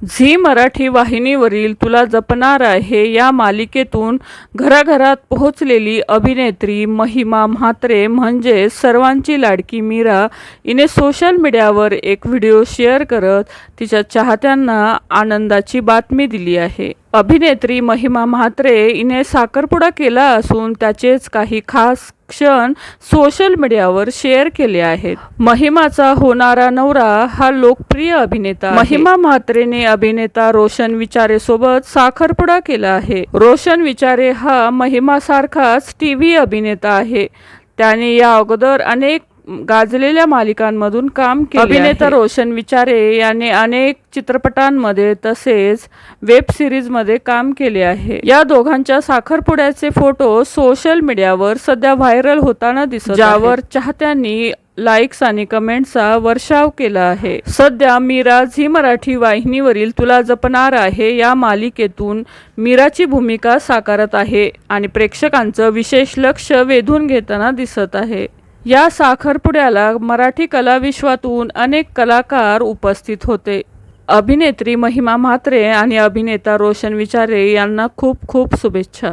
Zee Marathi वाहिनीवरील तुला जपणार आहे या मालिकेतून घराघरात पोहोचलेली अभिनेत्री महिमा म्हात्रे म्हणजे सर्वांची लाडकी मीरा हिने सोशल मीडियावर एक व्हिडिओ शेअर करत तिच्या चाहत्यांना आनंदाची बातमी दिली आहे। अभिनेत्री महिमा म्हात्रे हिने साखरपुडा केला असून त्याचेच काही खास क्षण सोशल मीडियावर शेअर केले आहेत। महिमाचा होणारा नवरा हा लोकप्रिय अभिनेता महिमा म्हात्रेने अभिनेता रोशन विचारे सोबत साखरपुडा केला आहे। रोशन विचारे हा महिमा सारखाच टीव्ही अभिनेता आहे। त्याने या अगोदर अनेक गाजलेल्या मालिकांमधून काम केले। अभिनेता रोशन विचारे याने अनेक चित्रपटांमध्ये तसेच वेब सिरीज मध्ये काम केले आहे। या दोघांच्या साखरपुड्याचे फोटो सोशल मीडियावर सध्या व्हायरल होताना दिसत आहेत, ज्यावर चाहत्यांनी लाईक्स आणि कमेंट्सचा वर्षाव केला आहे। सध्या मीरा झी मराठी वाहिनीवरील तुला जपणार आहे या मालिकेतून मीराची भूमिका साकारत आहे आणि प्रेक्षकांचं विशेष लक्ष वेधून घेताना दिसत आहे। या साखरपुड्याला मराठी कलाविश्वातून अनेक कलाकार उपस्थित होते। अभिनेत्री महिमा म्हात्रे आणि अभिनेता रोशन विचारे यांना खूप खूप शुभेच्छा।